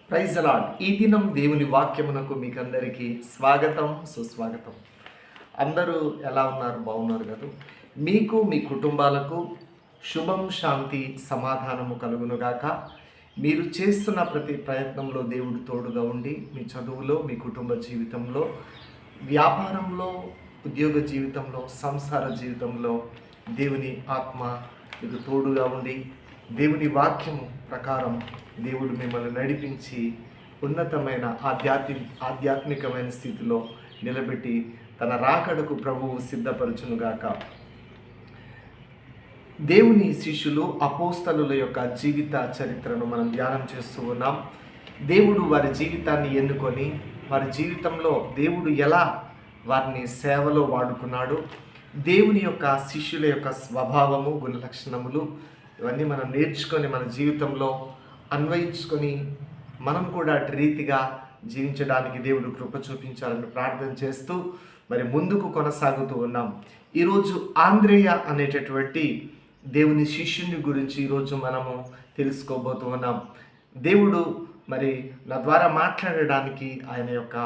Praise అలాడ్. ఈ దినం దేవుని వాక్యమునకు మీకందరికీ స్వాగతం, సుస్వాగతం. అందరూ ఎలా ఉన్నారు? బాగున్నారు కదా? మీకు మీ కుటుంబాలకు శుభం, శాంతి, సమాధానము కలుగునుగాక. మీరు చేస్తున్న ప్రతి ప్రయత్నంలో దేవుడు తోడుగా ఉండి మీ చదువులో, మీ కుటుంబ జీవితంలో, వ్యాపారంలో, ఉద్యోగ జీవితంలో, సంసార జీవితంలో దేవుని ఆత్మ మీకు తోడుగా ఉండి దేవుని వాక్యము ప్రకారం దేవుడు మిమ్మల్ని నడిపించి ఉన్నతమైన ఆధ్యాత్మికమైన స్థితిలో నిలబెట్టి తన రాకడకు ప్రభువు సిద్ధపరచునుగాక. దేవుని శిష్యులు అపోస్తలుల యొక్క జీవిత చరిత్రను మనం ధ్యానం చేస్తూ ఉన్నాం. దేవుడు వారి జీవితాన్ని ఎన్నుకొని వారి జీవితంలో దేవుడు ఎలా వారిని సేవలో వాడుకున్నాడు, దేవుని యొక్క శిష్యుల యొక్క స్వభావము, గుణ లక్షణములు ఇవన్నీ మనం నేర్చుకొని మన జీవితంలో అన్వయించుకొని మనం కూడా అటు రీతిగా జీవించడానికి దేవుడు కృప చూపించాలని ప్రార్థన చేస్తూ మరి ముందుకు కొనసాగుతూ ఉన్నాం. ఈరోజు ఆంద్రేయ అనేటటువంటి దేవుని శిష్యుని గురించి ఈరోజు మనము తెలుసుకోబోతూ ఉన్నాం. దేవుడు మరి నా ద్వారా మాట్లాడడానికి ఆయన యొక్క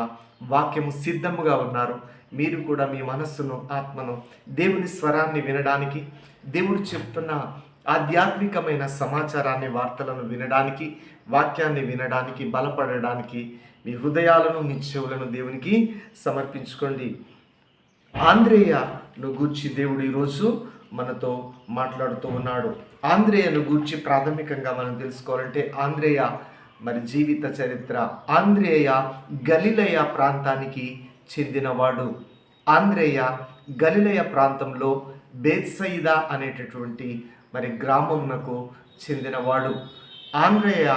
వాక్యము సిద్ధముగా ఉన్నారు. మీరు కూడా మీ మనస్సును, ఆత్మను దేవుని స్వరాన్ని వినడానికి, దేవుడు చెప్తున్న ఆధ్యాత్మికమైన సమాచారాన్ని, వార్తలను వినడానికి, వాక్యాన్ని వినడానికి, బలపడడానికి మీ హృదయాలను, మీ చెవులను దేవునికి సమర్పించుకోండి. ఆంద్రేయను గూర్చి దేవుడు ఈరోజు మనతో మాట్లాడుతూ ఉన్నాడు. ఆంద్రేయను గూర్చి ప్రాథమికంగా మనం తెలుసుకోవాలంటే ఆంద్రేయ మరి జీవిత చరిత్ర. ఆంద్రేయ గలిలయ ప్రాంతానికి చెందినవాడు. ఆంద్రేయ గలిలయ ప్రాంతంలో బేత్సయిదా అనేటటువంటి మరి గ్రామంకు చెందినవాడు. ఆంద్రేయ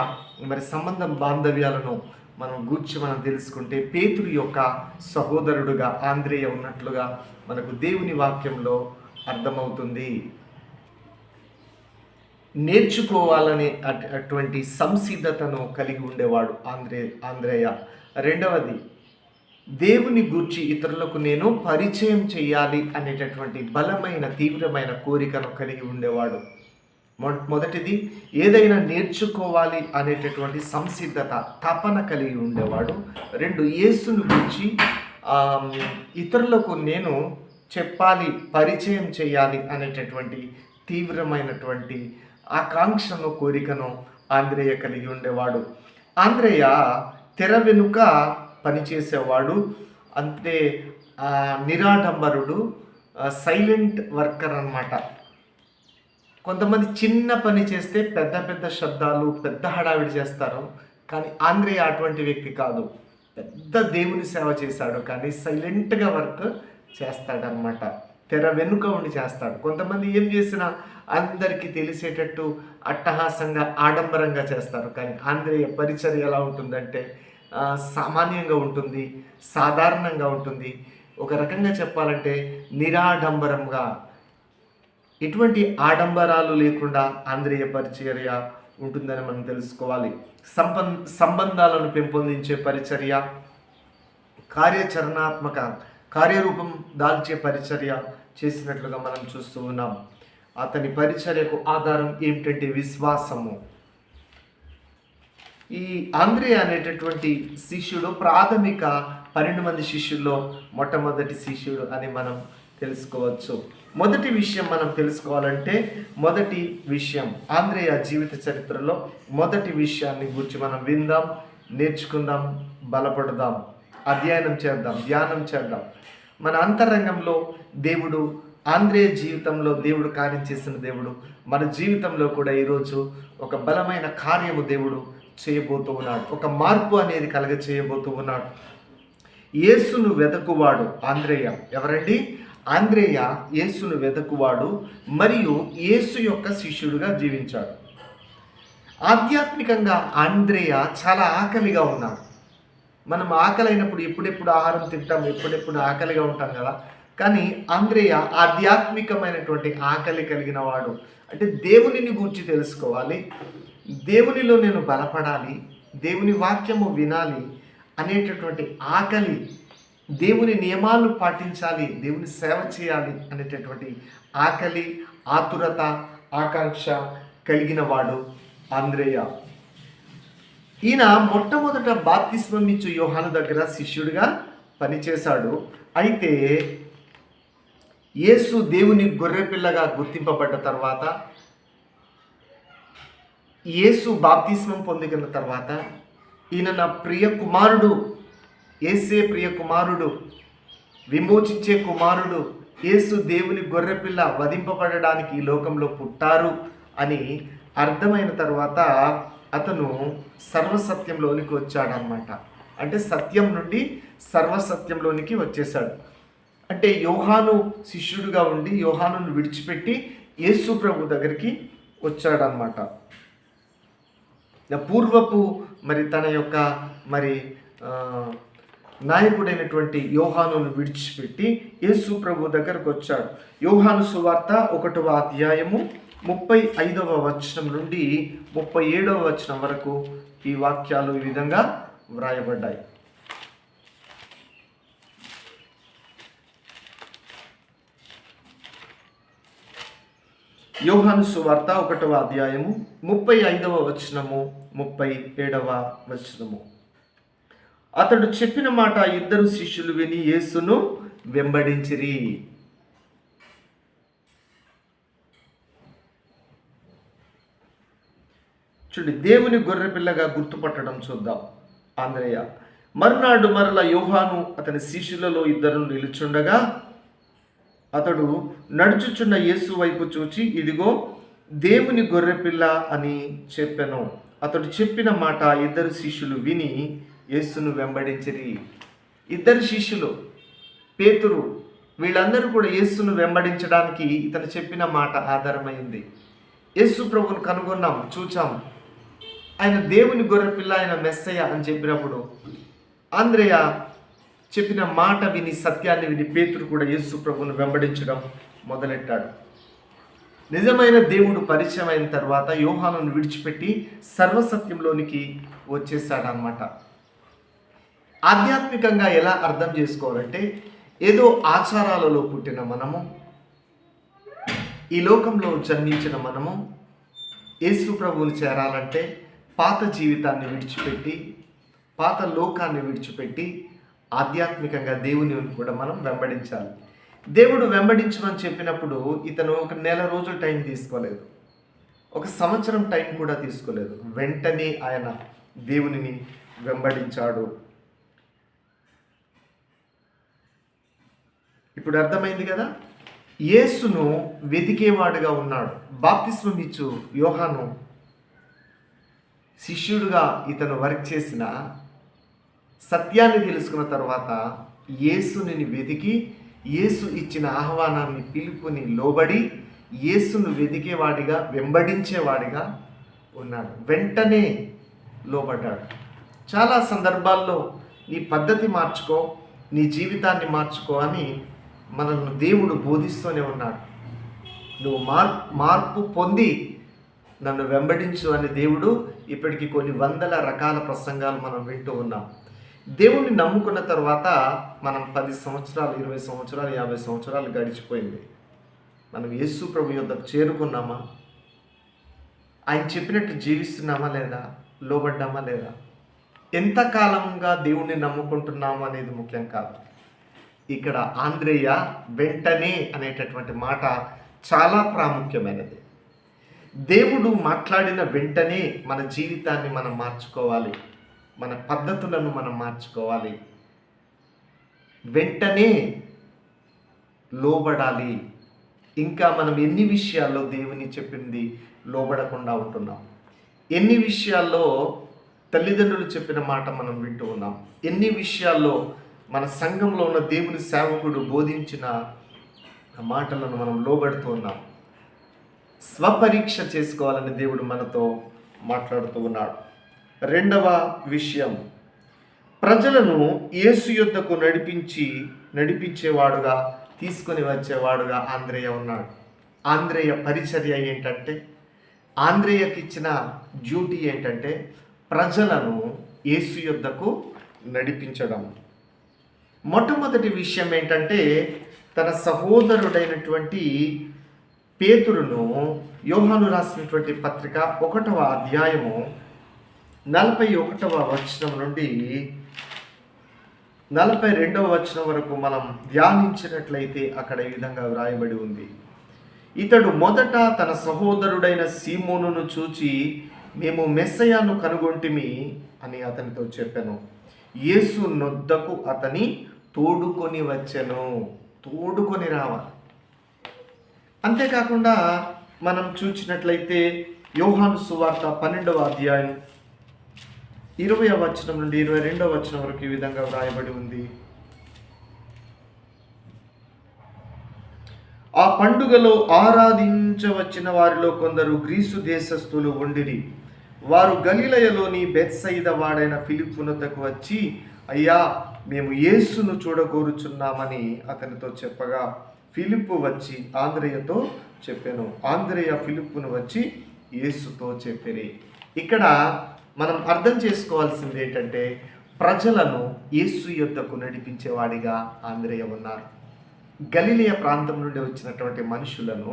మరి సంబంధం బాంధవ్యాలను మనం తెలుసుకుంటే పేతురు యొక్క సహోదరుడుగా ఆంద్రేయ ఉన్నట్లుగా మనకు దేవుని వాక్యంలో అర్థమవుతుంది. నేర్చుకోవాలనే అటువంటి సంసిద్ధతను కలిగి ఉండేవాడు ఆంద్రేయ. రెండవది, దేవుని గూర్చి ఇతరులకు నేను పరిచయం చేయాలి అనేటటువంటి బలమైన, తీవ్రమైన కోరికను కలిగి ఉండేవాడు. మొదటిది, ఏదైనా నేర్చుకోవాలి అనేటటువంటి సంసిద్ధత, తపన కలిగి ఉండేవాడు. రెండు, యేసును గురించి ఇతరులకు నేను చెప్పాలి, పరిచయం చేయాలి అనేటటువంటి తీవ్రమైనటువంటి ఆకాంక్షను, కోరికను ఆంద్రేయ కలిగి ఉండేవాడు. ఆంద్రేయ తెర వెనుక పనిచేసేవాడు, అంటే నిరాడంబరుడు, సైలెంట్ వర్కర్ అన్నమాట. కొంతమంది చిన్న పని చేస్తే పెద్ద పెద్ద శబ్దాలు, పెద్ద హడావిడి చేస్తారు. కానీ ఆంద్రేయ అటువంటి వ్యక్తి కాదు. పెద్ద దేవుని సేవ చేశాడు, కానీ సైలెంట్గా వర్క్ చేస్తాడనమాట. తెర వెనుక ఉండి చేస్తాడు. కొంతమంది ఏం చేసినా అందరికీ తెలిసేటట్టు అట్టహాసంగా, ఆడంబరంగా చేస్తారు. కానీ ఆంద్రేయ పరిచర్య ఎలా ఉంటుందంటే సామాన్యంగా ఉంటుంది, సాధారణంగా ఉంటుంది. ఒక రకంగా చెప్పాలంటే నిరాడంబరంగా, ఎటువంటి ఆడంబరాలు లేకుండా ఆంద్రేయ పరిచర్య ఉంటుందని మనం తెలుసుకోవాలి. సంబంధాలను పెంపొందించే పరిచర్య, కార్యాచరణాత్మక కార్యరూపం దాల్చే పరిచర్య చేసినట్లుగా మనం చూస్తూ ఉన్నాం. అతని పరిచర్యకు ఆధారం ఏమిటంటే విశ్వాసము. ఈ ఆంద్రేయ అనేటటువంటి శిష్యుడు ప్రాథమిక 12 మంది శిష్యుల్లో మొట్టమొదటి శిష్యుడు అని మనం తెలుసుకోవచ్చు. మొదటి విషయం మనం తెలుసుకోవాలంటే, మొదటి విషయం ఆంద్రేయ జీవిత చరిత్రలో మొదటి విషయాన్ని గురించి మనం విందాం, నేర్చుకుందాం, బలపడదాం, అధ్యయనం చేద్దాం, ధ్యానం చేద్దాం. మన అంతరంగంలో దేవుడు, ఆంద్రేయ జీవితంలో దేవుడు కార్యం చేసిన దేవుడు మన జీవితంలో కూడా ఈరోజు ఒక బలమైన కార్యము దేవుడు చేయబోతూ ఉన్నాడు. ఒక మార్పు అనేది కలగ చేయబోతూ ఉన్నాడు. యేసును వెదకువాడు ఆంద్రేయ. ఎవరండి? ఆంద్రేయ యేసును వెదకువాడు మరియు యేసు యొక్క శిష్యుడుగా జీవించాడు. ఆధ్యాత్మికంగా ఆంద్రేయ చాలా ఆకలిగా ఉన్నాడు. మనం ఆకలైనప్పుడు ఎప్పుడెప్పుడు ఆహారం తింటాం, ఎప్పుడెప్పుడు ఆకలిగా ఉంటాం కదా. కానీ ఆంద్రేయ ఆధ్యాత్మికమైనటువంటి ఆకలి కలిగిన వాడు. అంటే దేవునిని గూర్చి తెలుసుకోవాలి, దేవునిలో నేను బలపడాలి, దేవుని వాక్యము వినాలి అనేటటువంటి ఆకలి, దేవుని నియమాలు పాటించాలి, దేవుని సేవ చేయాలి అనేటటువంటి ఆకలి, ఆతురత, ఆకాంక్ష కలిగిన వాడు ఆంద్రేయ. ఈయన మొట్టమొదట బాప్తిస్మం ఇచ్చు యోహాను దగ్గర శిష్యుడిగా పనిచేశాడు. అయితే యేసు దేవుని గొర్రెపిల్లగా గుర్తింపబడ్డ తర్వాత, యేసు బాప్తిస్మం పొందిన తర్వాత, ఈయన నా ప్రియ కుమారుడు, యేసే ప్రియ కుమారుడు, విమోచించే కుమారుడు, యేసు దేవుని గొర్రెపిల్ల వధింపబడడానికి ఈ లోకంలో పుట్టారు అని అర్థమైన తర్వాత అతను సర్వసత్యంలోనికి వచ్చాడనమాట. అంటే సత్యం నుండి సర్వసత్యంలోనికి వచ్చేసాడు. అంటే యోహాను శిష్యుడిగా ఉండి యోహానును విడిచిపెట్టి యేసు ప్రభు దగ్గరికి వచ్చాడనమాట. పూర్వపు తన యొక్క నాయకుడైనటువంటి యోహానును విడిచిపెట్టి యేసు ప్రభు దగ్గరకు వచ్చాడు. యోహాను సువార్త 1వ అధ్యాయము 35వ వచనం నుండి 37వ వచనం వరకు ఈ వాక్యాలు ఈ విధంగా వ్రాయబడ్డాయి. యోహాను సువార్త 1వ అధ్యాయము 35వ వచనము 37వ వచనము. అతడు చెప్పిన మాట ఇద్దరు శిష్యులు విని యేసును వెంబడించిరి. చూడండి, దేవుని గొర్రెపిల్లగా గుర్తుపట్టడం చూద్దాం. ఆంద్రేయ మరునాడు మరల యోహాను అతని శిష్యులలో ఇద్దరు నిలుచుండగా అతడు నడుచుచున్న యేసు వైపు చూచి, ఇదిగో దేవుని గొర్రెపిల్ల అని చెప్పెను. అతడు చెప్పిన మాట ఇద్దరు శిష్యులు విని యేసును వెంబడించిరి. ఇద్దరు శిష్యులు, పేతురు, వీళ్ళందరూ కూడా యేసును వెంబడించడానికి ఇతను చెప్పిన మాట ఆధారమైంది. యేసు ప్రభువును కనుగొన్నాం, చూచాం, ఆయన దేవుని గొర్రెపిల్ల, ఆయన మెస్సయ్య అని చెప్పినప్పుడు ఆంద్రేయ చెప్పిన మాట విని, సత్యాన్ని విని పేతురు కూడా యేసు ప్రభువును వెంబడించడం మొదలెట్టాడు. నిజమైన దేవుడు పరిచయం అయిన తర్వాత యోహానును విడిచిపెట్టి సర్వసత్యంలోనికి వచ్చేసాడనమాట. ఆధ్యాత్మికంగా ఎలా అర్థం చేసుకోవాలంటే, ఏదో ఆచారాలలో పుట్టిన మనము, ఈ లోకంలో జన్మించిన మనము యేసు ప్రభువుని చేరాలంటే పాత జీవితాన్ని విడిచిపెట్టి, పాత లోకాన్ని విడిచిపెట్టి ఆధ్యాత్మికంగా దేవుని కూడా మనం వెంబడించాలి. దేవుడు వెంబడించమని చెప్పినప్పుడు ఇతను 1 నెల రోజులు టైం తీసుకోలేదు, 1 సంవత్సరం టైం కూడా తీసుకోలేదు. వెంటనే ఆయన దేవునిని వెంబడించాడు. ఇప్పుడు అర్థమైంది కదా, యేసును వెతికేవాడుగా ఉన్నాడు. బాప్తిస్మం ఇచ్చు యోహాను శిష్యుడుగా ఇతను వర్క్ చేసిన, సత్యాన్ని తెలుసుకున్న తర్వాత యేసుని వెతికి యేసు ఇచ్చిన ఆహ్వానాన్ని పిలుపుని లోబడి యేసును వెతికేవాడిగా, వెంబడించేవాడిగా ఉన్నాడు. వెంటనే లోబడ్డాడు. చాలా సందర్భాల్లో నీ పద్ధతి మార్చుకో, నీ జీవితాన్ని మార్చుకో అని మనల్ని దేవుడు బోధిస్తూనే ఉన్నాడు. నువ్వు మార్పు పొంది నన్ను వెంబడించు అని దేవుడు ఇప్పటికీ కొన్ని వందల రకాల ప్రసంగాలు మనం వింటూ ఉన్నాం. దేవుణ్ణి నమ్ముకున్న తర్వాత మనం 10 సంవత్సరాలు, 20 సంవత్సరాలు, 50 సంవత్సరాలు గడిచిపోయింది. మనం యేసు ప్రభు యొద్దకు చేరుకున్నామా? ఆయన చెప్పినట్టు జీవిస్తున్నామా లేదా? లోబడ్డామా లేదా? ఎంతకాలంగా దేవుణ్ణి నమ్ముకుంటున్నాము అనేది ముఖ్యం కాదు. ఇక్కడ ఆంద్రేయ వెంటనే అనేటటువంటి మాట చాలా ప్రాముఖ్యమైనది. దేవుడు మాట్లాడిన వెంటనే మన జీవితాన్ని మనం మార్చుకోవాలి, మన పద్ధతులను మనం మార్చుకోవాలి, వెంటనే లోబడాలి. ఇంకా మనం ఎన్ని విషయాల్లో దేవుని చెప్పింది లోబడకుండా ఉంటున్నాం, ఎన్ని విషయాల్లో తల్లిదండ్రులు చెప్పిన మాట మనం వింటూ ఉన్నాం, ఎన్ని విషయాల్లో మన సంఘంలో ఉన్న దేవుని సేవకుడు బోధించిన మాటలను మనం లోబడుతూ ఉన్నాం. స్వపరీక్ష చేసుకోవాలని దేవుడు మనతో మాట్లాడుతూ ఉన్నాడు. రెండవ విషయం, ప్రజలను యేసు యొద్దకు నడిపించేవాడుగా, తీసుకొని వచ్చేవాడుగా ఆంద్రేయ ఉన్నాడు. ఆంద్రేయ పరిచర్య ఏంటంటే, ఆంద్రేయకి ఇచ్చిన డ్యూటీ ఏంటంటే ప్రజలను యేసు యొద్దకు నడిపించడం. మొట్టమొదటి విషయం ఏంటంటే, తన సహోదరుడైనటువంటి పేతురును యోహాను రాసినటువంటి పత్రిక 1వ అధ్యాయము 41వ వచనం నుండి 42వ వచనం వరకు మనం ధ్యానించినట్లయితే అక్కడ ఈ విధంగా వ్రాయబడి ఉంది. ఇతడు మొదట తన సహోదరుడైన సీమోనును చూచి, మేము మెస్సయ్యను కనుగొంటిమి అని అతనితో చెప్పాను. యేసు నొద్దకు అతని తోడుకొని వచ్చెను. తోడుకొని రావాలి. అంతేకాకుండా మనం చూసినట్లయితే యోహాను సువార్త 12వ అధ్యాయం 20వ వచనం నుండి 22వ వచనం వరకు ఈ విధంగా వ్రాయబడి ఉంది. ఆ పండుగలో ఆరాధించవచ్చిన వారిలో కొందరు గ్రీసు దేశస్థులు ఉండిరి. వారు గలిలయలోని బెత్సయిద వాడైన ఫిలిప్పునొద్దకు వచ్చి, అయ్యా, మేము యేసును చూడగోరుచున్నామని అతనితో చెప్పగా, ఫిలిప్పు వచ్చి ఆంద్రేయతో చెప్పాను. ఆంద్రేయ ఫిలిప్పును వచ్చి యేసుతో చెప్పిరి. ఇక్కడ మనం అర్థం చేసుకోవాల్సింది ఏంటంటే, ప్రజలను యేసు యొద్దకు నడిపించేవాడిగా ఆంద్రేయ ఉన్నారు. గలిలయ ప్రాంతం నుండి వచ్చినటువంటి మనుషులను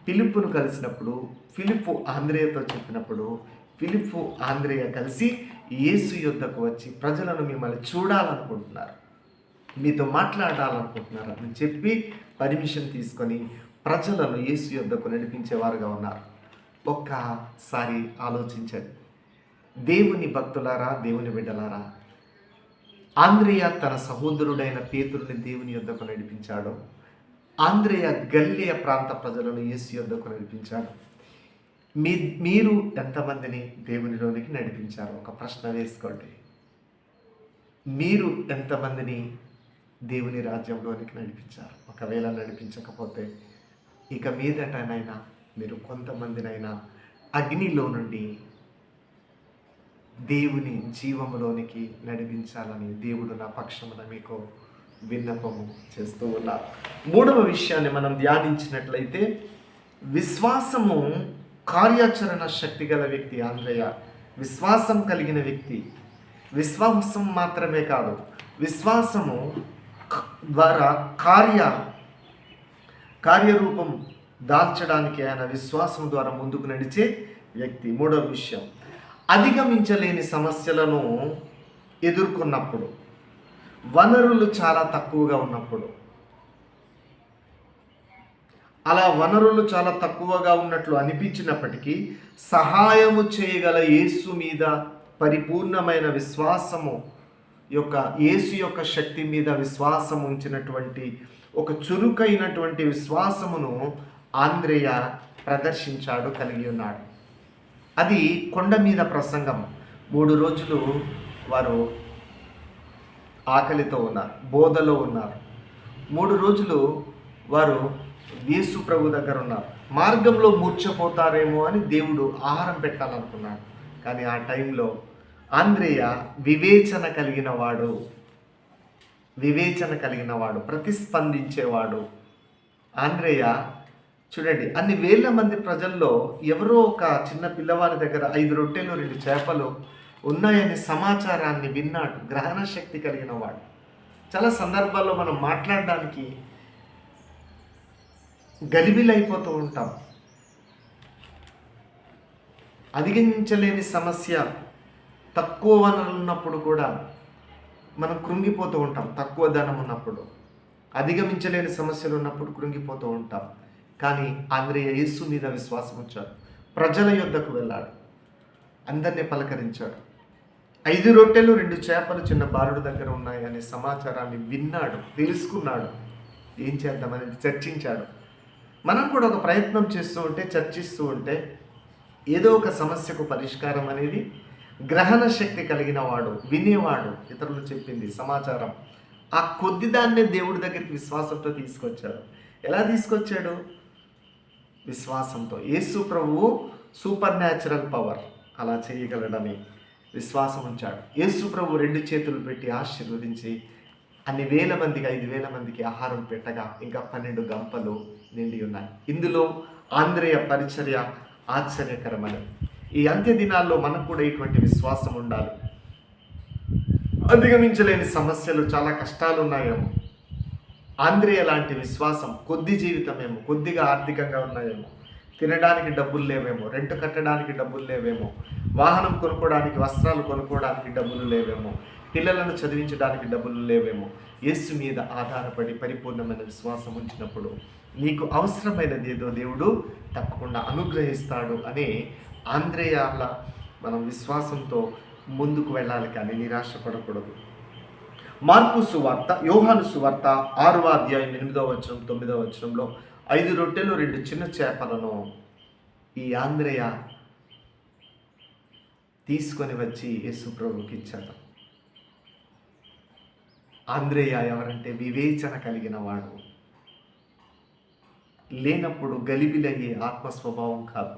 ఫిలిప్పును కలిసినప్పుడు, ఫిలిప్పు ఆంద్రేయతో చెప్పినప్పుడు, ఫిలిప్పు ఆంద్రేయ కలిసి యేసు యొద్దకు వచ్చి ప్రజలను మిమ్మల్ని చూడాలనుకుంటున్నారు, మీతో మాట్లాడాలనుకుంటున్నారు అని చెప్పి పర్మిషన్ తీసుకొని ప్రజలను యేసు యొద్దకు నడిపించేవారుగా ఉన్నారు. ఒక్కసారి ఆలోచించండి. దేవుని భక్తులారా, దేవుని బిడ్డలారా, ఆంద్రేయ తన సహోదరుడైన పేతురుని దేవుని యొద్దకు నడిపించాడు. ఆంద్రేయ గలిలయ ప్రాంత ప్రజలను యేసు యొద్దకు నడిపించాడు. మీరు ఎంతమందిని దేవునిలోనికి నడిపించారు? ఒక ప్రశ్న వేసుకోండి. మీరు ఎంతమందిని దేవుని రాజ్యంలోనికి నడిపించారు? ఒకవేళ నడిపించకపోతే ఇక మీదటనైనా మీరు కొంతమందినైనా అగ్నిలో నుండి దేవుని జీవములోనికి నడిపించాలని దేవుడు నా పక్షమున మీకు విన్నపము చేస్తూ ఉన్నారు. 3వ విషయాన్ని మనం ధ్యానించినట్లయితే, విశ్వాసము కార్యాచరణ శక్తి గల వ్యక్తి ఆంద్రేయ. విశ్వాసం కలిగిన వ్యక్తి. విశ్వాసం మాత్రమే కాదు, విశ్వాసము ద్వారా కార్యరూపం దాల్చడానికి ఆయన విశ్వాసం ద్వారా ముందుకు నడిచే వ్యక్తి. 3వ విషయం, అధిగమించలేని సమస్యలను ఎదుర్కొన్నప్పుడు, వనరులు చాలా తక్కువగా ఉన్నప్పుడు, అలా వనరులు చాలా తక్కువగా ఉన్నట్లు అనిపించినప్పటికీ సహాయము చేయగల యేసు మీద పరిపూర్ణమైన విశ్వాసము యేసు యొక్క శక్తి మీద విశ్వాసం ఉంచినటువంటి ఒక చురుకైనటువంటి విశ్వాసమును ఆంద్రేయ ప్రదర్శించాడు, కలిగి ఉన్నాడు. అది కొండ మీద ప్రసంగం. 3 రోజులు వారు ఆకలితో ఉన్నారు, బోధలో ఉన్నారు. 3 రోజులు వారు యేసు ప్రభు దగ్గర ఉన్నారు. మార్గంలో మూర్ఛపోతారేమో అని దేవుడు ఆహారం పెట్టాలనుకున్నాడు. కానీ ఆ టైంలో ఆంద్రేయ వివేచన కలిగిన వాడు, ప్రతిస్పందించేవాడు. ఆంద్రేయ చూడండి, అన్ని వేల మంది ప్రజల్లో ఎవరో ఒక చిన్న పిల్లవాడి దగ్గర 5 రొట్టెలు 2 చేపలు ఉన్నాయనే సమాచారాన్ని విన్నాడు. గ్రహణ శక్తి కలిగిన వాడు. చాలా సందర్భాల్లో మనం మాట్లాడడానికి గలిబిలైపోతూ ఉంటాం. అధిగమించలేని సమస్య, తక్కువ వనరులు ఉన్నప్పుడు కూడా మనం కృంగిపోతూ ఉంటాం. తక్కువ ధనం ఉన్నప్పుడు, అధిగమించలేని సమస్యలు ఉన్నప్పుడు కృంగిపోతూ ఉంటాం. కానీ ఆంద్రేయ యేసు మీద విశ్వాసం ఉంచాడు. ప్రజల యొద్దకు వెళ్ళాడు, అందరినీ పలకరించాడు. 5 రొట్టెలు 2 చేపలు చిన్న బాలుడి దగ్గర ఉన్నాయనే సమాచారాన్ని విన్నాడు, తెలుసుకున్నాడు. ఏం చేద్దామనేది చర్చించాడు. మనం కూడా ఒక ప్రయత్నం చేస్తూ ఉంటే, చర్చిస్తూ ఉంటే ఏదో ఒక సమస్యకు పరిష్కారం అనేది గ్రహణ శక్తి కలిగిన వాడు, వినేవాడు, ఇతరులు చెప్పింది సమాచారం, ఆ కొద్ది దాన్నే దేవుడి దగ్గరికి విశ్వాసంతో తీసుకొచ్చాడు. ఎలా తీసుకొచ్చాడు? విశ్వాసంతో. యేసు ప్రభువు సూపర్ న్యాచురల్ పవర్, అలా చేయగలడని విశ్వాసం ఉంచాడు. యేసు ప్రభు 2 చేతులు పెట్టి ఆశీర్వదించి అన్ని వేల మందికి, 5,000 మందికి ఆహారం పెట్టగా ఇంకా 12 గంపలు నిండి ఉన్నాయి. ఇందులో ఆంద్రేయ పరిచర్య ఆశ్చర్యకరమైనది. ఈ అంత్య దినాల్లో మనకు కూడా ఇటువంటి విశ్వాసం ఉండాలి. అధిగమించలేని సమస్యలు, చాలా కష్టాలు ఉన్నాయేమో, ఆంద్రేయ లాంటి విశ్వాసం, కొద్ది జీవితమేమో, కొద్దిగా ఆర్థికంగా ఉన్నాయేమో, తినడానికి డబ్బులు లేవేమో, రెంట్ కట్టడానికి డబ్బులు లేవేమో, వాహనం కొనుక్కోవడానికి, వస్త్రాలు కొనుక్కోవడానికి డబ్బులు లేవేమో, పిల్లలను చదివించడానికి డబ్బులు లేవేమో. యేసు మీద ఆధారపడి పరిపూర్ణమైన విశ్వాసం ఉంచినప్పుడు నీకు అవసరమైనది ఏదో దేవుడు తప్పకుండా అనుగ్రహిస్తాడు అనే ఆంద్రేయాల మనం విశ్వాసంతో ముందుకు వెళ్ళాలి, కానీ నిరాశపడకూడదు. మార్కు సువార్త, యోహాను సువార్త 6వ అధ్యాయం 8వ వచనం 9వ వచనంలో 5 రొట్టెలు 2 చిన్న చేపలను ఈ ఆంద్రేయ తీసుకొని వచ్చి యేసు ప్రభువుకి ఇచ్చాడు. ఆంద్రేయ ఎవరంటే వివేచన కలిగిన వాడు, లేనప్పుడు గలిబిలయ్యే ఆత్మస్వభావం కాదు.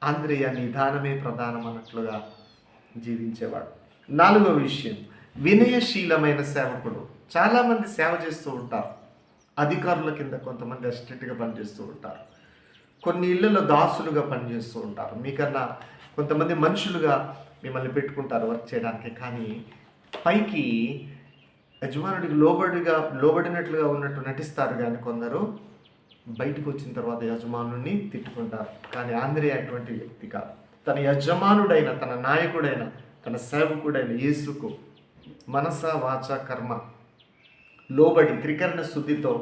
ఆంద్రేయ నిదానమే ప్రధానం అన్నట్లుగా జీవించేవాడు. 4వ విషయం, వినయశీలమైన సేవకుడు. చాలామంది సేవ చేస్తూ ఉంటారు, అధికారుల కింద కొంతమంది అసిస్టెంట్గా పనిచేస్తూ ఉంటారు, కొన్ని ఇళ్లలో దాసులుగా పనిచేస్తూ ఉంటారు, మీకన్నా కొంతమంది మనుషులుగా మిమ్మల్ని పెట్టుకుంటారు వర్క్ చేయడానికి. కానీ పైకి యజమానుడికి లోబడినట్లుగా ఉన్నట్టు నటిస్తారు, కానీ కొందరు బయటకు వచ్చిన తర్వాత యజమానుడిని తిట్టుకుంటారు. కానీ ఆంద్రేయ అటువంటి వ్యక్తి కాదు. తన యజమానుడైన, తన నాయకుడైన, తన సేవకుడైన యేసుకు మనస వాచ కర్మ లోబడి త్రికరణ శుద్ధితో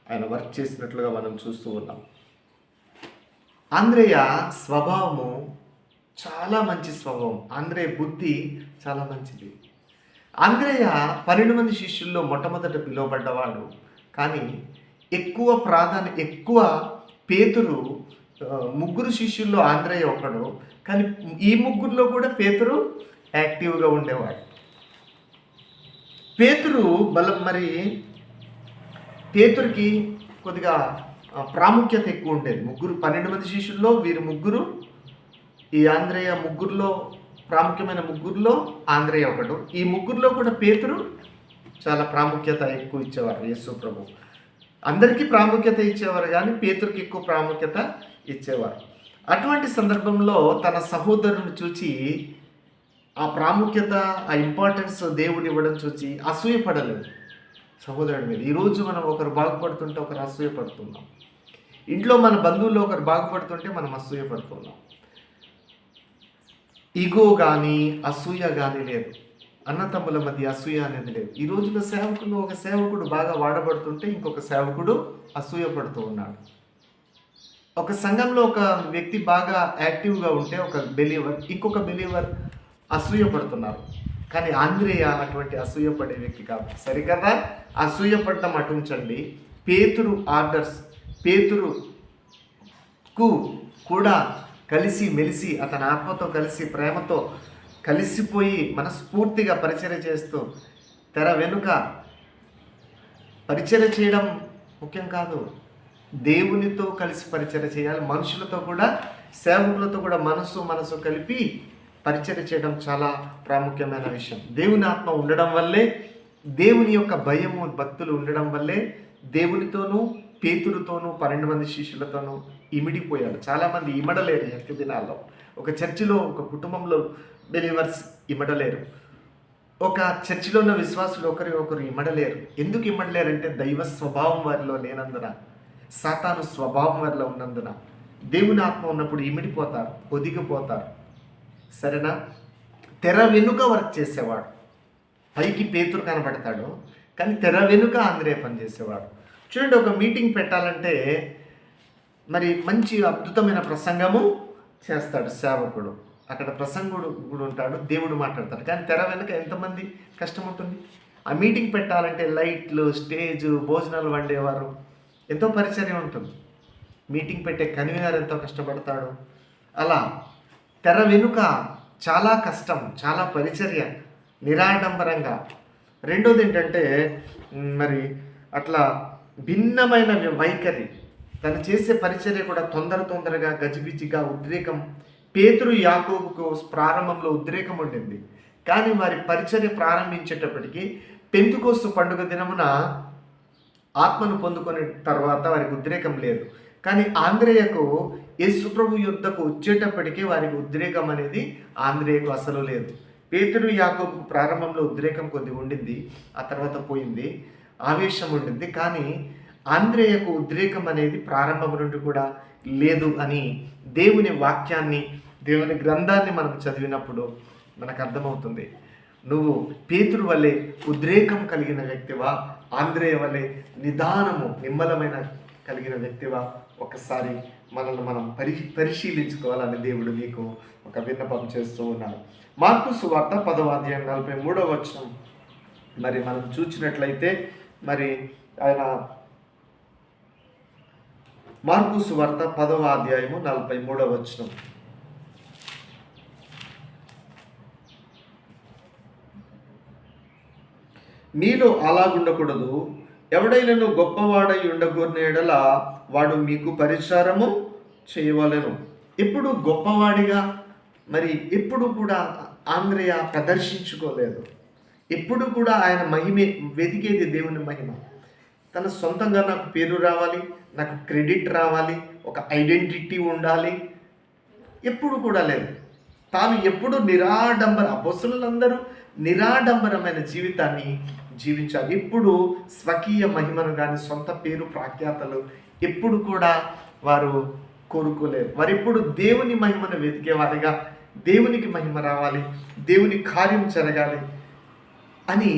ఆయన వర్క్ చేసినట్లుగా మనం చూస్తూ ఉన్నాం. ఆంద్రేయ స్వభావము చాలా మంచి స్వభావం. ఆంద్రేయ బుద్ధి చాలా మంచిది. ఆంద్రేయ 12 మంది శిష్యుల్లో మొట్టమొదట పిలువబడ్డవాడు. కానీ ఎక్కువ పేతురు, 3 శిష్యుల్లో ఆంద్రేయ ఒకడు. కానీ ఈ 3లో కూడా పేతురు యాక్టివ్గా ఉండేవాడు. పేతురుకి కొద్దిగా ప్రాముఖ్యత ఎక్కువ ఉండేది. 12 మంది శిష్యుల్లో వీరు 3, ఈ ఆంద్రేయ 3లో ప్రాముఖ్యమైన 3లో ఆంద్రేయ ఒకడు. ఈ 3లో కూడా పేతురు చాలా ప్రాముఖ్యత ఎక్కువ ఇచ్చేవారు. యేసు ప్రభు అందరికీ ప్రాముఖ్యత ఇచ్చేవారు, కానీ పేతురుకి ఎక్కువ ప్రాముఖ్యత ఇచ్చేవారు. అటువంటి సందర్భంలో తన సహోదరుని చూచి ఆ ప్రాముఖ్యత, ఆ ఇంపార్టెన్స్ దేవుడు ఇవ్వడం చూసి అసూయపడలేదు సహోదరుడి మీద. ఈరోజు మనం ఒకరు బాగుపడుతుంటే ఒకరు అసూయపడుతున్నాం. ఇంట్లో మన బంధువుల్లో ఒకరు బాగుపడుతుంటే మనం అసూయపడుతున్నాం. ఈగో కానీ అసూయ కానీ లేదు. అన్నతమ్ముల మధ్య అసూయ అనేది లేదు. ఈ రోజుల సేవకులు, ఒక సేవకుడు బాగా వాడబడుతుంటే ఇంకొక సేవకుడు అసూయపడుతూ ఉన్నాడు. ఒక సంఘంలో ఒక వ్యక్తి బాగా యాక్టివ్గా ఉంటే ఒక బిలీవర్, ఇంకొక బిలీవర్ అసూయపడుతున్నారు. కానీ ఆంద్రేయ అటువంటి అసూయపడే వ్యక్తి కాదు. సరికదా? అసూయపడటం అటుంచండి. పేతురు ఆర్డర్స్, పేతురుకు కూడా కలిసి మెలిసి, అతని ఆత్మతో కలిసి, ప్రేమతో కలిసిపోయి మనస్ఫూర్తిగా పరిచర్య చేస్తూ, తెర వెనుక పరిచర్య చేయడం ముఖ్యం కాదు, దేవునితో కలిసి పరిచర్య చేయాలి. మనుషులతో కూడా, సేవకులతో కూడా మనసు కలిపి పరిచర్య చేయడం చాలా ప్రాముఖ్యమైన విషయం. దేవుని ఆత్మ ఉండడం వల్లే, దేవుని యొక్క భయము, భక్తులు ఉండడం వల్లే దేవునితోనూ, పేతురుతోనూ, 12 మంది శిష్యులతోనూ ఇమిడిపోయాడు. చాలామంది ఇమడలేరు ఈ దినాల్లో. ఒక చర్చిలో, ఒక కుటుంబంలో బిలీవర్స్ ఇమడలేరు. ఒక చర్చిలో ఉన్న విశ్వాసులు ఒకరు ఇమడలేరు. ఎందుకు ఇమడలేరంటే దైవ స్వభావం వారిలో లేనందున, సాతాను స్వభావం వారిలో ఉన్నందున. దేవుని ఆత్మ ఉన్నప్పుడు ఇమిడిపోతారు, ఒదిగిపోతారు. సరేనా? తెర వెనుక వర్క్ చేసేవాడు. పైకి పేతురు కనబడతాడు, కానీ తెర వెనుక ఆంద్రేయ పనిచేసేవాడు. చూడండి, ఒక మీటింగ్ పెట్టాలంటే మరి మంచి అద్భుతమైన ప్రసంగము చేస్తాడు సేవకుడు. అక్కడ ప్రసంగుడు కూడా ఉంటాడు, దేవుడు మాట్లాడతాడు. కానీ తెర వెనుక ఎంతమంది కష్టం ఉంటుంది. ఆ మీటింగ్ పెట్టాలంటే లైట్లు, స్టేజ్, భోజనాలు వండేవారు, ఎంతో పరిచర్య ఉంటుంది. మీటింగ్ పెట్టే కన్వీనర్ ఎంతో కష్టపడతాడు. అలా తెర వెనుక చాలా కష్టం, చాలా పరిచర్య, నిరాడంబరంగా. రెండోది ఏంటంటే మరి అట్లా భిన్నమైన వైఖరి. తను చేసే పరిచర్య కూడా తొందరగా, గజిబిజిగా, ఉద్రేకం. పేతురు, యాకోబుకు ప్రారంభంలో ఉద్రేకం ఉండింది, కానీ వారి పరిచర్య ప్రారంభించేటప్పటికి పెంతుకోస్తు పండుగ దినమున ఆత్మను పొందుకునే తర్వాత వారికి ఉద్రేకం లేదు. కానీ ఆంద్రేయకు యేసు ప్రభు యుద్ధకు వచ్చేటప్పటికీ వారికి ఉద్రేకం అనేది ఆంద్రేయకు అసలు లేదు. పేతురు, యాకోబుకు ప్రారంభంలో ఉద్రేకం కొద్దిగా ఉండింది, ఆ తర్వాత పోయింది, ఆవేశం ఉండింది. కానీ ఆంద్రేయకు ఉద్రేకం అనేది ప్రారంభం నుండి కూడా లేదు అని దేవుని వాక్యాన్ని, దేవుని గ్రంథాన్ని మనం చదివినప్పుడు మనకు అర్థమవుతుంది. నువ్వు పేతురు వలె ఉద్రేకం కలిగిన వ్యక్తివా, ఆంద్రేయ వలె నిదానము నిమ్మలమైన కలిగిన వ్యక్తివా? ఒకసారి మనల్ని మనం పరిశీలించుకోవాలని దేవుడు నీకు ఒక విన్నపం చేస్తూ ఉన్నాడు. మార్కు సువార్త 10వ అధ్యాయం 43వ వచనం మరి మనం చూసినట్లయితే, మరి ఆయన మార్కు సువార్త 10వ అధ్యాయము 43వ వచనం. మీలో అలాగుండకూడదు, ఎవడైనను గొప్పవాడై ఉండగోరిన యెడల వాడు మీకు పరిచారము చేయవలెను. ఎప్పుడు గొప్పవాడిగా మరి ఎప్పుడు కూడా ఆంద్రేయ ప్రదర్శించుకోలేదు. ఎప్పుడు కూడా ఆయన మహిమే వెతికేది, దేవుని మహిమ. తన సొంతంగా నాకు పేరు రావాలి, నాకు క్రెడిట్ రావాలి, ఒక ఐడెంటిటీ ఉండాలి, ఎప్పుడు కూడా లేదు. తాను ఎప్పుడు అపొస్తలులందరూ నిరాడంబరమైన జీవితాన్ని జీవించాలి. ఎప్పుడు స్వకీయ మహిమను కానీ సొంత పేరు ప్రాఖ్యాతలు ఎప్పుడు కూడా వారు కోరుకోలేరు. వారు ఎప్పుడు దేవుని మహిమను వెతికేవారిగా, దేవునికి మహిమ రావాలి, దేవుని కార్యం జరగాలి అని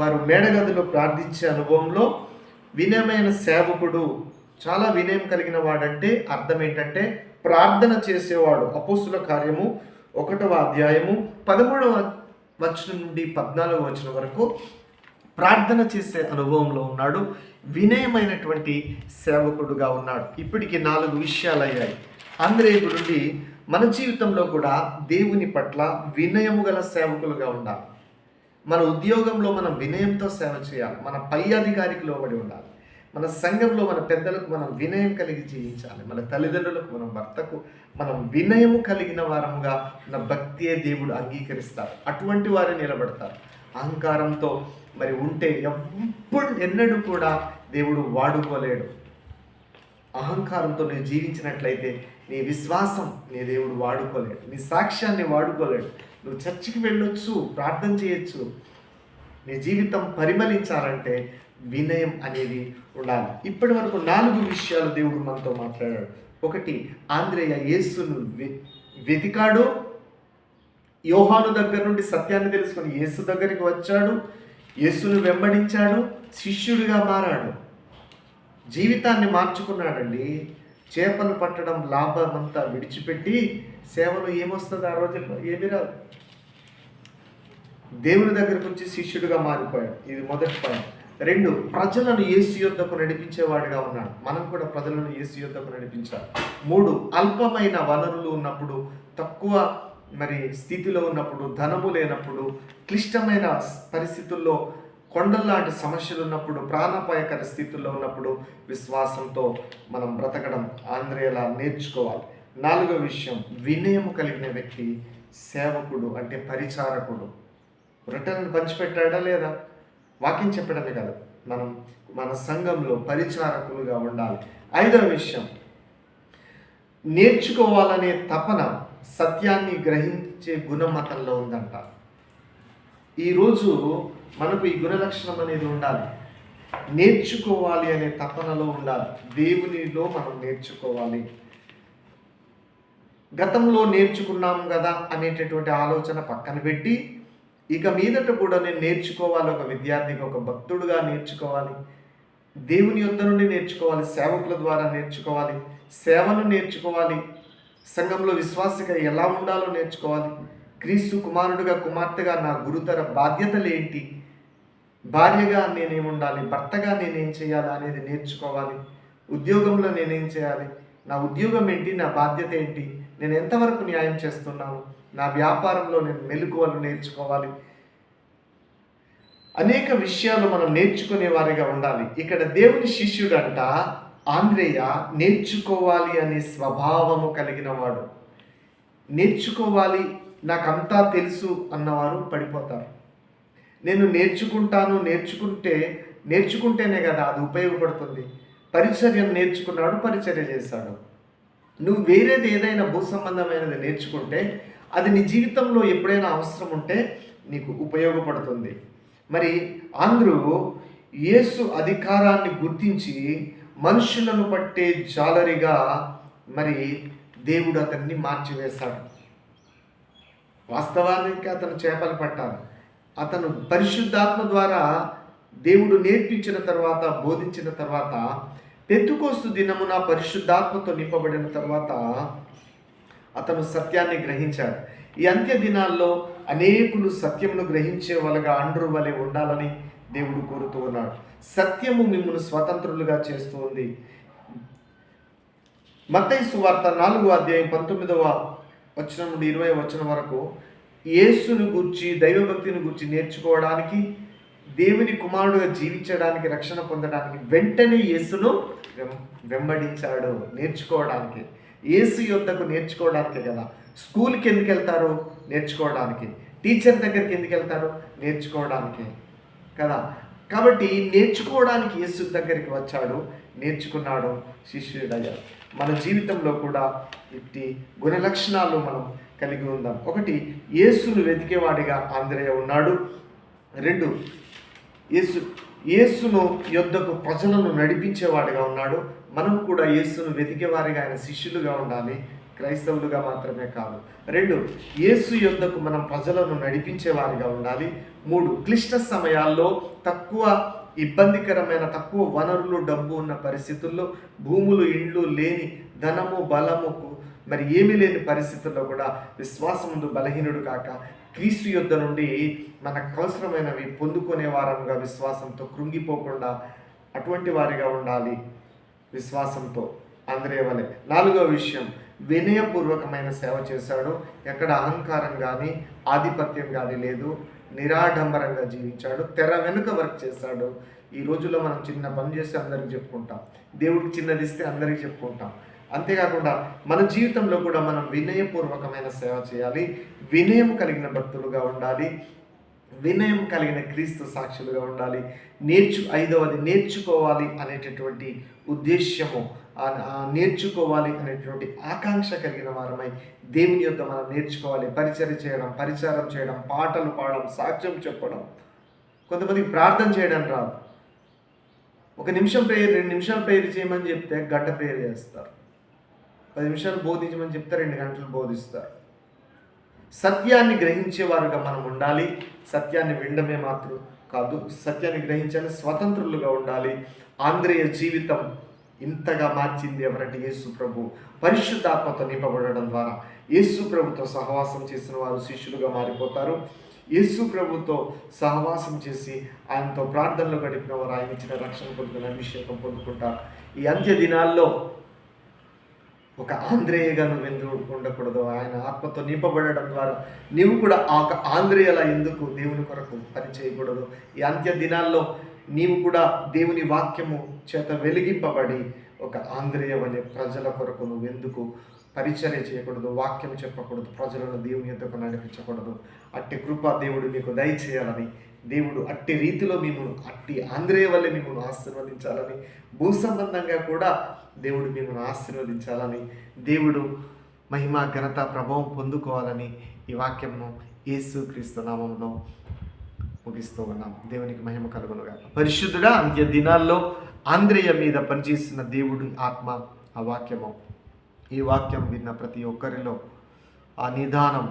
వారు మేడగదిలో ప్రార్థించే అనుభవంలో వినయమైన సేవకుడు, చాలా వినయం కలిగిన వాడంటే అర్థం ఏంటంటే ప్రార్థన చేసేవాడు. అపోస్తుల కార్యము 1వ అధ్యాయము 13వ వచనం నుండి 14వ వచనం వరకు ప్రార్థన చేసే అనుభవంలో ఉన్నాడు. వినయమైనటువంటి సేవకుడుగా ఉన్నాడు. ఇప్పటికి 4 విషయాలు అయ్యాయి. ఆంద్రేయ నుండి మన జీవితంలో కూడా దేవుని పట్ల వినయము గల సేవకులుగా ఉండాలి. మన ఉద్యోగంలో మనం వినయంతో సేవ చేయాలి. మన పై అధికారికి లోబడి ఉండాలి. మన సంఘంలో మన పెద్దలకు మనం వినయం కలిగి జీవించాలి. మన తల్లిదండ్రులకు, మన భర్తకు మనం వినయము కలిగిన వారముగా ఉన్న భక్తియే దేవుడు అంగీకరిస్తారు. అటువంటి వారే నిలబడతారు. అహంకారంతో మరి ఉంటే ఎన్నడూ కూడా దేవుడు వాడుకోలేడు. అహంకారంతో నువ్వు జీవించినట్లయితే నీ విశ్వాసం నీ దేవుడు వాడుకోలేడు, నీ సాక్ష్యాన్ని వాడుకోలేడు. నువ్వు చర్చికి వెళ్ళొచ్చు, ప్రార్థన చేయొచ్చు, నీ జీవితం పరిమళించాలంటే వినయం అనేది ఉండాలి. ఇప్పటి వరకు 4 విషయాలు దేవుడు మనతో మాట్లాడాడు. 1, ఆంద్రేయ యేసును వెతికాడు. యోహాను దగ్గర నుండి సత్యాన్ని తెలుసుకొని యేసు దగ్గరికి వచ్చాడు, యేసును వెంబడించాడు, శిష్యుడిగా మారాడు, జీవితాన్ని మార్చుకున్నాడండి. చేపలు పట్టడం లాభమంతా విడిచిపెట్టి సేవలో ఏమొస్తుంది ఆ రోజుల్లో? ఏమీ రాదు. దేవుని దగ్గరకు వచ్చి శిష్యుడిగా మారిపోయాడు. ఇది మొదటి పాయింట్. 2, ప్రజలను యేసు యొద్దకు నడిపించేవాడిగా ఉన్నాడు. మనం కూడా ప్రజలను యేసు యొద్దకు నడిపించాలి. 3, అల్పమైన వనరులు ఉన్నప్పుడు, తక్కువ మరి స్థితిలో ఉన్నప్పుడు, ధనము లేనప్పుడు, క్లిష్టమైన పరిస్థితుల్లో, కొండల్లాంటి సమస్యలు ఉన్నప్పుడు, ప్రాణాపాయకర స్థితుల్లో ఉన్నప్పుడు విశ్వాసంతో మనం బ్రతకడం ఆంద్రేయలా నేర్చుకోవాలి. 4వ విషయం, వినయము కలిగిన వ్యక్తి సేవకుడు అంటే పరిచారకుడు. రొట్టెలను పంచిపెట్టాడా లేదా? వాక్యం చెప్పడమే కాదు, మనం మన సంఘంలో పరిచారకులుగా ఉండాలి. 5వ విషయం, నేర్చుకోవాలనే తపన సత్యాన్ని గ్రహించే గుణం అతనిలో ఉందంట. ఈరోజు మనకు ఈ గుణ లక్షణం అనేది ఉండాలి. నేర్చుకోవాలి అనే తపనలో ఉండాలి. దేవునిలో మనం నేర్చుకోవాలి. గతంలో నేర్చుకున్నాం కదా అనేటటువంటి ఆలోచన పక్కన పెట్టి, ఇక మీదట కూడా నేను నేర్చుకోవాలి, ఒక విద్యార్థిగా, ఒక భక్తుడుగా నేర్చుకోవాలి, దేవుని యొద్ద నుండి నేర్చుకోవాలి, సేవకుల ద్వారా నేర్చుకోవాలి, సేవను నేర్చుకోవాలి, సంఘంలో విశ్వాసిగా ఎలా ఉండాలో నేర్చుకోవాలి, క్రీస్తు కుమారుడిగా, కుమార్తెగా నా గురుతర బాధ్యతలు ఏంటి, భార్యగా నేనేం ఉండాలి, భర్తగా నేనేం చేయాలి అనేది నేర్చుకోవాలి, ఉద్యోగంలో నేనేం చేయాలి, నా ఉద్యోగం ఏంటి, నా బాధ్యత ఏంటి, నేను ఎంతవరకు న్యాయం చేస్తున్నాను, నా వ్యాపారంలో నేను మెలకువలు నేర్చుకోవాలి. అనేక విషయాలు మనం నేర్చుకునే వారిగా ఉండాలి. ఇక్కడ దేవుని శిష్యుడంట ఆంద్రేయ నేర్చుకోవాలి అనే స్వభావము కలిగిన వాడు. నేర్చుకోవాలి, నాకంతా తెలుసు అన్నవారు పడిపోతారు. నేను నేర్చుకుంటేనే కదా అది ఉపయోగపడుతుంది. పరిచర్యను నేర్చుకున్నాడు, పరిచర్య చేశాడు. నువ్వు వేరేది ఏదైనా భూ సంబంధమైనది నేర్చుకుంటే అది నీ జీవితంలో ఎప్పుడైనా అవసరం ఉంటే నీకు ఉపయోగపడుతుంది. మరి అందరూ యేసు అధికారాన్ని గుర్తించి మనుషులను పట్టే జాలరిగా మరి దేవుడు అతన్ని మార్చివేశాడు. వాస్తవానికి అతను చేపలు పట్టాలి. అతను పరిశుద్ధాత్మ ద్వారా దేవుడు నేర్పించిన తర్వాత, బోధించిన తర్వాత, పెంతెకోస్తు దినమున పరిశుద్ధాత్మతో నింపబడిన తర్వాత అతను సత్యాన్ని గ్రహించాడు. ఈ అంత్య దినాల్లో అనేకులు సత్యమును గ్రహించే వాళ్ళగా అండ్రు వలె ఉండాలని దేవుడు కోరుతూ ఉన్నాడు. సత్యము మిమ్మల్ని స్వతంత్రులుగా చేస్తూ ఉంది. మత్తయి సువార్త 4వ అధ్యాయం 19వ వచనం నుండి 20వ వచనం వరకు యేసును గూర్చి, దైవభక్తిని గూర్చి నేర్చుకోవడానికి, దేవుని కుమారుడుగా జీవించడానికి, రక్షణ పొందడానికి వెంటనే యేసును వెంబడించాడు. నేర్చుకోవడానికి, యేసు యొద్దకు నేర్చుకోవడానికే కదా. స్కూల్కి ఎందుకు వెళ్తారు? నేర్చుకోవడానికి. టీచర్ దగ్గరికి ఎందుకు వెళ్తారు? నేర్చుకోవడానికి కదా. కాబట్టి నేర్చుకోవడానికి యేసు దగ్గరికి వచ్చాడు, నేర్చుకున్నాడు, శిష్యుడయ్యాడు. మన జీవితంలో కూడా ఇట్టి గుణ లక్షణాలు మనం కలిగి ఉందాం. ఒకటి, యేసును వెతికేవాడిగా ఆంద్రేయ ఉన్నాడు. 2, యేసును యొద్దకు ప్రజలను నడిపించేవాడిగా ఉన్నాడు. మనం కూడా యేసును వెతికేవారిగా, ఆయన శిష్యులుగా ఉండాలి, క్రైస్తవులుగా మాత్రమే కాదు. 2, యేసు యొద్దకు మనం ప్రజలను నడిపించేవారిగా ఉండాలి. 3, క్లిష్ట సమయాల్లో, తక్కువ ఇబ్బందికరమైన, తక్కువ వనరులు, డబ్బు ఉన్న పరిస్థితుల్లో, భూములు, ఇండ్లు లేని, ధనము, బలముకు మరి ఏమీ లేని పరిస్థితుల్లో కూడా విశ్వాసముందు బలహీనుడు కాక, క్రీస్తు యొద్ద నుండి మనకు అవసరమైనవి పొందుకునే వారంగా విశ్వాసంతో కృంగిపోకుండా అటువంటి వారిగా ఉండాలి విశ్వాసంతో, ఆంద్రేయ వలె. 4వ విషయం, వినయపూర్వకమైన సేవ చేశాడు. ఎక్కడ అహంకారం కానీ ఆధిపత్యం కానీ లేదు. నిరాడంబరంగా జీవించాడు. తెర వెనుక వర్క్ చేశాడు. ఈ రోజుల్లో మనం చిన్న పని చేస్తే అందరికి చెప్పుకుంటాం, దేవుడికి చిన్నది ఇస్తే అందరికీ చెప్పుకుంటాం. అంతేకాకుండా మన జీవితంలో కూడా మనం వినయపూర్వకమైన సేవ చేయాలి. వినయం కలిగిన భక్తులుగా ఉండాలి. వినయం కలిగిన క్రీస్తు సాక్షులుగా ఉండాలి. 5వది, నేర్చుకోవాలి అనేటటువంటి ఉద్దేశ్యము, నేర్చుకోవాలి అనేటువంటి ఆకాంక్ష కలిగిన వారమై దేవుని యొద్ద మనం నేర్చుకోవాలి. పరిచారం చేయడం, పాటలు పాడడం, సాక్ష్యం చెప్పడం. కొంతమందికి ప్రార్థన చేయడం రాదు. 1 నిమిషం ప్రేయర్, 2 నిమిషాలు ప్రేయర్ చేయమని చెప్తే గంట ప్రేయర్ చేస్తారు. 10 నిమిషాలు బోధించమని చెప్తే 2 గంటలు బోధిస్తారు. సత్యాన్ని గ్రహించేవారుగా మనం ఉండాలి. సత్యాన్ని వినడమే మాత్రం కాదు, సత్యాన్ని గ్రహించాలి, స్వతంత్రులుగా ఉండాలి. ఆంద్రేయ జీవితం ఇంతగా మార్చింది ఎవరంటే యేసు ప్రభు. పరిశుద్ధాత్మతో నింపబడడం ద్వారా యేసు ప్రభుతో సహవాసం చేసిన వారు శిష్యులుగా మారిపోతారు. యేసు ప్రభుతో సహవాసం చేసి ఆయనతో ప్రార్థనలు గడిపిన వారు ఆయన ఇచ్చిన రక్షణ పొందుకుని అభిషేకం పొందుకుంటారు. ఈ అంత్య దినాల్లో ఒక ఆంద్రేయగా నువ్వు ఎందుకు ఉండకూడదు? ఆయన ఆత్మతో నింపబడడం ద్వారా నీవు కూడా ఆ ఆంద్రేయలా ఎందుకు దేవుని కొరకు పని చేయకూడదు? ఈ అంత్య దినాల్లో నీవు కూడా దేవుని వాక్యము చేత వెలిగింపబడి ఒక ఆంద్రేయ వలె ప్రజల కొరకు నువ్వు ఎందుకు పరిచర్య చేయకూడదు? వాక్యం చెప్పకూడదు? ప్రజలను దేవుని యొద్దకు నడిపించకూడదు? అట్టి కృప దేవుడు మీకు దయచేయాలని, దేవుడు అట్టి రీతిలో మిమ్మల్ని, అట్టి ఆంద్రేయ వల్లే మిమ్మల్ని ఆశీర్వదించాలని, భూ సంబంధంగా కూడా దేవుడు మిమ్మల్ని ఆశీర్వదించాలని, దేవుడు మహిమ, ఘనత, ప్రభావం పొందుకోవాలని ఈ వాక్యంను యేసుక్రీస్తు నామములో ముగిస్తూ ఉన్నాం. దేవునికి మహిమ కలుగునుగా. పరిశుద్ధుడా, అంత్య దినాల్లో ఆంద్రేయ మీద పనిచేస్తున్న దేవుడి ఆత్మ, ఆ వాక్యము, ఈ వాక్యం విన్న ప్రతి ఒక్కరిలో ఆ నిదానం,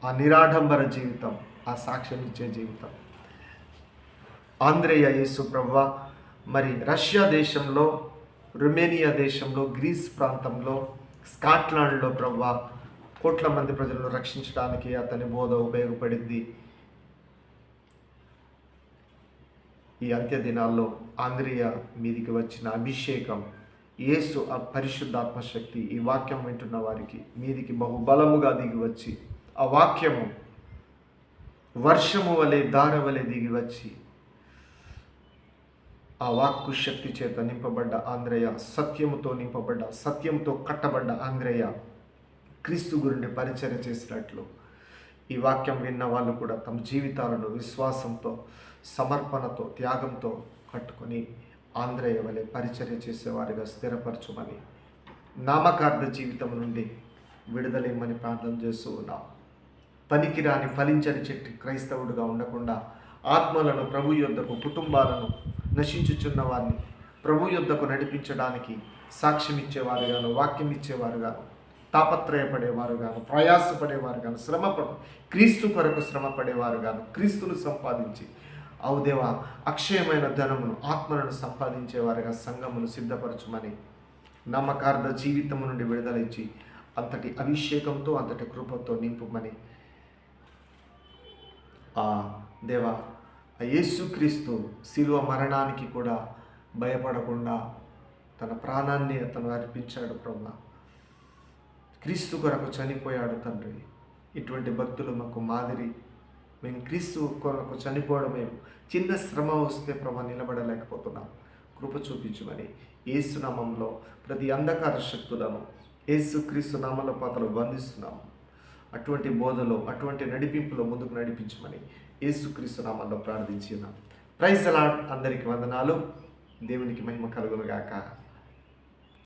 ఆ నిరాడంబర జీవితం, ఆ సాక్ష్యం ఇచ్చే జీవితం. ఆంద్రేయ యేసు ప్రభువా మరి రష్యా దేశంలో, రొమేనియా దేశంలో, గ్రీస్ ప్రాంతంలో, స్కాట్లాండ్లో ప్రభువా కోట్ల మంది ప్రజలను రక్షించడానికి అతని బోధ ఉపయోగపడింది. ఈ అంత్య దినాల్లో ఆంద్రేయ మీదికి వచ్చిన అభిషేకం, యేసు ఆ పరిశుద్ధాత్మ శక్తి ఈ వాక్యం వింటున్న వారికి మీదికి బహుబలముగా దిగి వచ్చి, ఆ వాక్యము వర్షము వలె, దార వలె దిగి వచ్చి, ఆ వాక్కు శక్తి చేత నింపబడ్డ ఆంద్రేయ, సత్యముతో నింపబడ్డ, సత్యంతో కట్టబడ్డ ఆంద్రేయ క్రీస్తు గురించి పరిచర్య చేసినట్లు ఈ వాక్యం విన్న వాళ్ళు కూడా తమ జీవితాలను విశ్వాసంతో, సమర్పణతో, త్యాగంతో కట్టుకొని ఆంద్రేయ వలె పరిచర్య చేసేవారిగా స్థిరపరచుమని, నామకార్థ జీవితం నుండి విడుదలైమని ప్రార్థన చేస్తూ ఉన్నాం. పనికిరాని ఫలించని చెట్టు క్రైస్తవుడుగా ఉండకుండా ఆత్మలను ప్రభు యొద్దకు, కుటుంబాలను, నశించుచున్న వారిని ప్రభు యొద్దకు నడిపించడానికి సాక్ష్యం ఇచ్చేవారుగాను, వాక్యం ఇచ్చేవారుగాను తాపత్రయపడేవారు గాను, ప్రయాసపడేవారు గాను, క్రీస్తు కొరకు శ్రమ పడేవారు గాను, క్రీస్తును సంపాదించి దేవా అక్షయమైన ధనమును, ఆత్మలను సంపాదించేవారుగా సంఘమును సిద్ధపరచుమని, నమ్మకార్థ జీవితము నుండి విడుదల ఇచ్చి అంతటి అభిషేకంతో అంతటి కృపతో నింపుమని దేవా యేసుక్రీస్తు శిలువ మరణానికి కూడా భయపడకుండా తన ప్రాణాన్ని అతను అర్పించాడు ప్రభా. క్రీస్తు కొరకు చనిపోయాడు తండ్రి. ఇటువంటి భక్తులు మాకు మాదిరి. మేము క్రీస్తు కొరకు చనిపోవడం, మేము చిన్న శ్రమ వస్తే ప్రభా నిలబడలేకపోతున్నాం. కృప చూపించమని యేసు నామంలో ప్రతి అంధకార శక్తులను యేసుక్రీస్తు నామంలో పాత్రలు బంధిస్తున్నాము. అటువంటి బోధలో, అటువంటి నడిపింపులో ముందుకు నడిపించమని యేసుక్రీస్తు నామంలో ప్రార్థించున్నాం. Praise the lord. అందరికీ వందనాలు. దేవునికి మహిమ కలుగును గాక.